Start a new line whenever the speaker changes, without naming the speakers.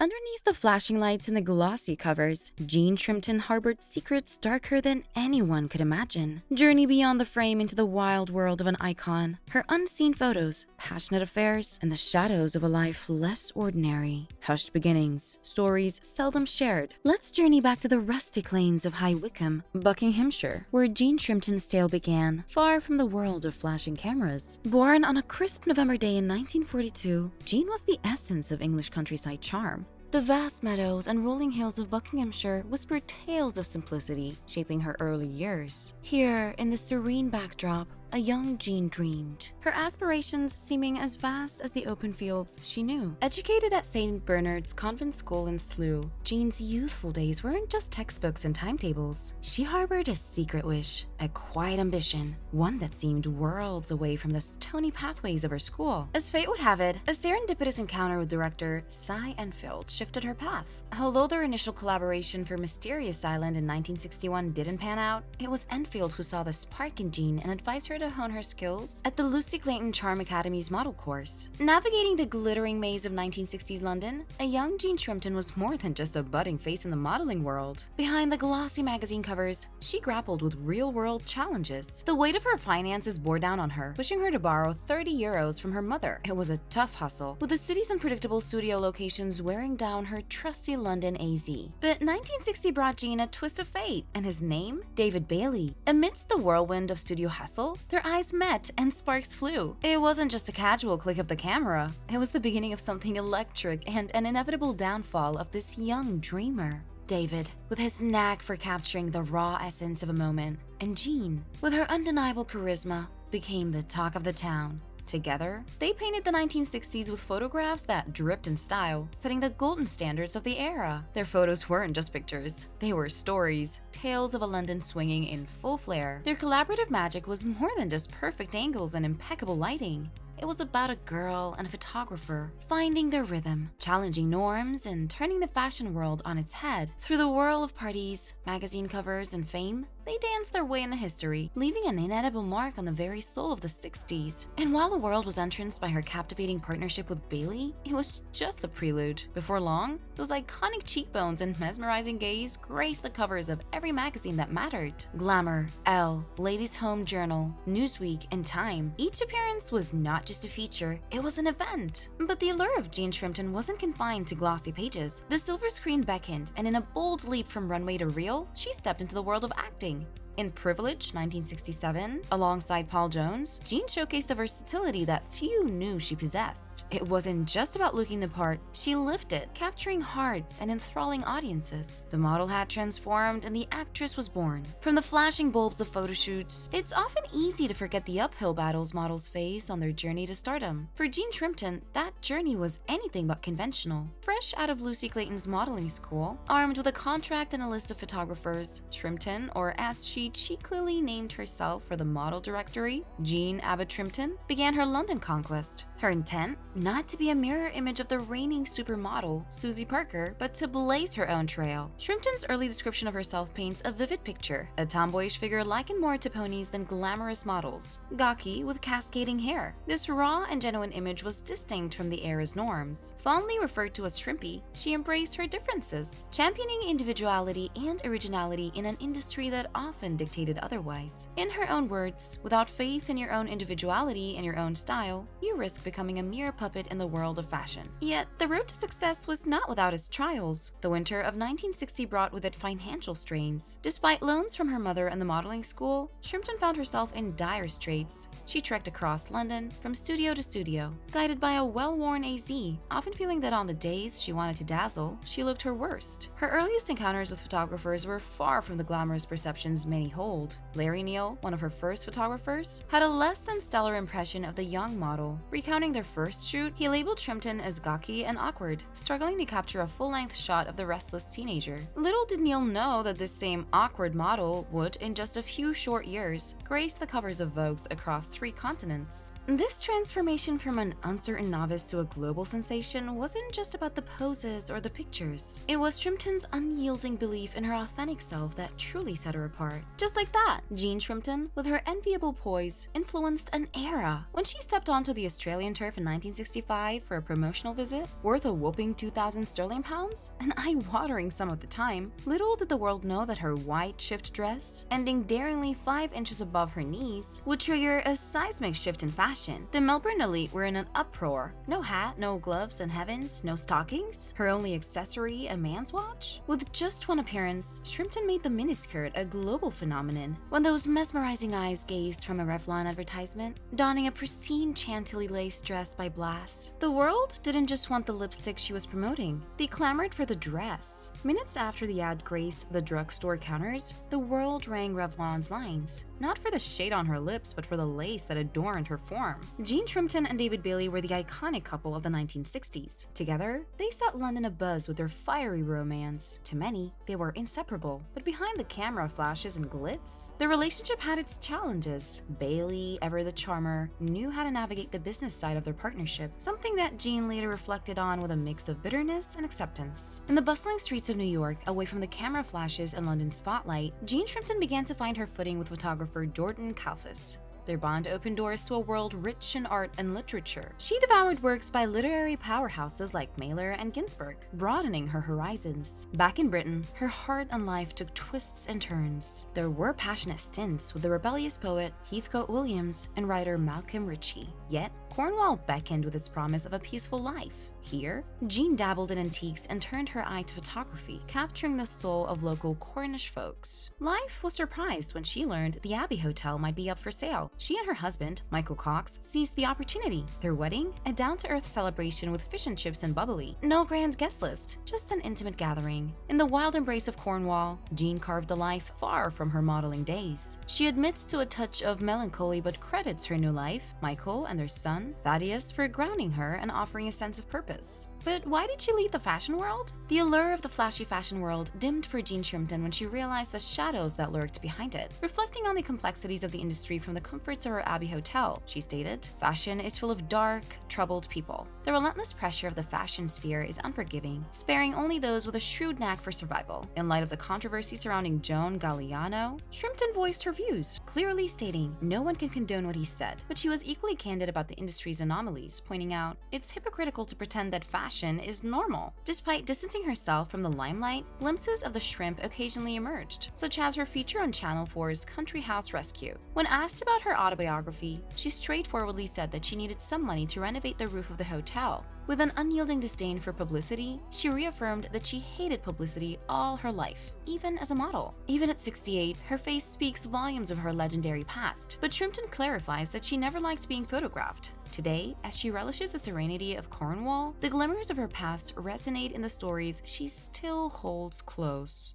Underneath the flashing lights and the glossy covers, Jean Shrimpton harbored secrets darker than anyone could imagine. Journey beyond the frame into the wild world of an icon, her unseen photos, passionate affairs, and the shadows of a life less ordinary. Hushed beginnings, stories seldom shared. Let's journey back to the rustic lanes of High Wycombe, Buckinghamshire, where Jean Shrimpton's tale began, far from the world of flashing cameras. Born on a crisp November day in 1942, Jean was the essence of English countryside charm. The vast meadows and rolling hills of Buckinghamshire whispered tales of simplicity, shaping her early years. Here, in the serene backdrop, a young Jean dreamed, her aspirations seeming as vast as the open fields she knew. Educated at St. Bernard's Convent School in Slough, Jean's youthful days weren't just textbooks and timetables. She harbored a secret wish, a quiet ambition, one that seemed worlds away from the stony pathways of her school. As fate would have it, a serendipitous encounter with director Cy Enfield shifted her path. Although their initial collaboration for Mysterious Island in 1961 didn't pan out, it was Enfield who saw the spark in Jean and advised her to hone her skills at the Lucy Clayton Charm Academy's model course. Navigating the glittering maze of 1960s London, a young Jean Shrimpton was more than just a budding face in the modeling world. Behind the glossy magazine covers, she grappled with real-world challenges. The weight of her finances bore down on her, pushing her to borrow 30 euros from her mother. It was a tough hustle, with the city's unpredictable studio locations wearing down her trusty London AZ. But 1960 brought Jean a twist of fate, and his name? David Bailey. Amidst the whirlwind of studio hustle, their eyes met and sparks flew. It wasn't just a casual click of the camera. It was the beginning of something electric and an inevitable downfall of this young dreamer. David, with his knack for capturing the raw essence of a moment, and Jean, with her undeniable charisma, became the talk of the town. Together, they painted the 1960s with photographs that dripped in style, setting the golden standards of the era. Their photos weren't just pictures, they were stories, tales of a London swinging in full flare. Their collaborative magic was more than just perfect angles and impeccable lighting. It was about a girl and a photographer finding their rhythm, challenging norms, and turning the fashion world on its head. Through the whirl of parties, magazine covers, and fame, they danced their way into history, leaving an indelible mark on the very soul of the 60s. And while the world was entranced by her captivating partnership with Bailey, it was just the prelude. Before long, those iconic cheekbones and mesmerizing gaze graced the covers of every magazine that mattered. Glamour, Elle, Ladies' Home Journal, Newsweek, and Time. Each appearance was not just a feature, it was an event. But the allure of Jean Shrimpton wasn't confined to glossy pages. The silver screen beckoned, and in a bold leap from runway to reel, she stepped into the world of acting. In Privilege, 1967, alongside Paul Jones, Jean showcased a versatility that few knew she possessed. It wasn't just about looking the part, she lived it, capturing hearts and enthralling audiences. The model had transformed and the actress was born. From the flashing bulbs of photo shoots, it's often easy to forget the uphill battles models face on their journey to stardom. For Jean Shrimpton, that journey was anything but conventional. Fresh out of Lucy Clayton's modeling school, armed with a contract and a list of photographers, Shrimpton, or as she cheekily named herself for the model directory, Jean Abbott Shrimpton, began her London conquest. Her intent? Not to be a mirror image of the reigning supermodel, Susie Parker, but to blaze her own trail. Shrimpton's early description of herself paints a vivid picture, a tomboyish figure likened more to ponies than glamorous models, gawky with cascading hair. This raw and genuine image was distinct from the era's norms. Fondly referred to as Shrimpy, she embraced her differences, championing individuality and originality in an industry that often dictated otherwise. In her own words, without faith in your own individuality and your own style, you risk becoming a mere puppet in the world of fashion. Yet, the road to success was not without its trials. The winter of 1960 brought with it financial strains. Despite loans from her mother and the modeling school, Shrimpton found herself in dire straits. She trekked across London, from studio to studio, guided by a well-worn AZ, often feeling that on the days she wanted to dazzle, she looked her worst. Her earliest encounters with photographers were far from the glamorous perceptions many hold. Larry Neal, one of her first photographers, had a less than stellar impression of the young model. Recounting their first shoot, he labeled Shrimpton as gawky and awkward, struggling to capture a full-length shot of the restless teenager. Little did Neal know that this same awkward model would, in just a few short years, grace the covers of Vogues across 3 continents. This transformation from an uncertain novice to a global sensation wasn't just about the poses or the pictures. It was Shrimpton's unyielding belief in her authentic self that truly set her apart. Just like that, Jean Shrimpton, with her enviable poise, influenced an era. When she stepped onto the Australian turf in 1965 for a promotional visit, worth a whopping 2,000 sterling pounds, an eye-watering sum at the time, little did the world know that her white shift dress, ending daringly 5 inches above her knees, would trigger a seismic shift in fashion. The Melbourne elite were in an uproar. No hat, no gloves, and heavens, no stockings. Her only accessory, a man's watch? With just one appearance, Shrimpton made the miniskirt a global phenomenon. When those mesmerizing eyes gazed from a Revlon advertisement, donning a pristine Chantilly lace dress by Blast, the world didn't just want the lipstick she was promoting. They clamored for the dress. Minutes after the ad graced the drugstore counters, the world rang Revlon's lines. Not for the shade on her lips, but for the lace that adorned her form. Jean Shrimpton and David Bailey were the iconic couple of the 1960s. Together, they set London abuzz with their fiery romance. To many, they were inseparable. But behind the camera flashes and glitz, the relationship had its challenges. Bailey, ever the charmer, knew how to navigate the business side of their partnership, something that Jean later reflected on with a mix of bitterness and acceptance. In the bustling streets of New York, away from the camera flashes and London spotlight, Jean Shrimpton began to find her footing with photographer Jordan Kalfas. Their bond opened doors to a world rich in art and literature. She devoured works by literary powerhouses like Mailer and Ginsberg, broadening her horizons. Back in Britain, her heart and life took twists and turns. There were passionate stints with the rebellious poet Heathcote Williams and writer Malcolm Ritchie. Yet, Cornwall beckoned with its promise of a peaceful life. Here, Jean dabbled in antiques and turned her eye to photography, capturing the soul of local Cornish folks. Life was surprised when she learned the Abbey Hotel might be up for sale. She and her husband, Michael Cox, seized the opportunity. Their wedding, a down-to-earth celebration with fish and chips and bubbly. No grand guest list, just an intimate gathering. In the wild embrace of Cornwall, Jean carved a life far from her modeling days. She admits to a touch of melancholy but credits her new life, Michael and their son, Thaddeus, for grounding her and offering a sense of purpose. But why did she leave the fashion world? The allure of the flashy fashion world dimmed for Jean Shrimpton when she realized the shadows that lurked behind it. Reflecting on the complexities of the industry from the comforts of her Abbey Hotel, she stated, "Fashion is full of dark, troubled people. The relentless pressure of the fashion sphere is unforgiving, sparing only those with a shrewd knack for survival." In light of the controversy surrounding Joan Galliano, Shrimpton voiced her views, clearly stating no one can condone what he said, but she was equally candid about the industry's anomalies, pointing out it's hypocritical to pretend that fashion is normal. Despite distancing herself from the limelight, glimpses of the shrimp occasionally emerged, such as her feature on Channel 4's Country House Rescue. When asked about her autobiography, she straightforwardly said that she needed some money to renovate the roof of the hotel. With an unyielding disdain for publicity, she reaffirmed that she hated publicity all her life, even as a model. Even at 68, her face speaks volumes of her legendary past, but Shrimpton clarifies that she never liked being photographed. Today, as she relishes the serenity of Cornwall, the glimmers of her past resonate in the stories she still holds close.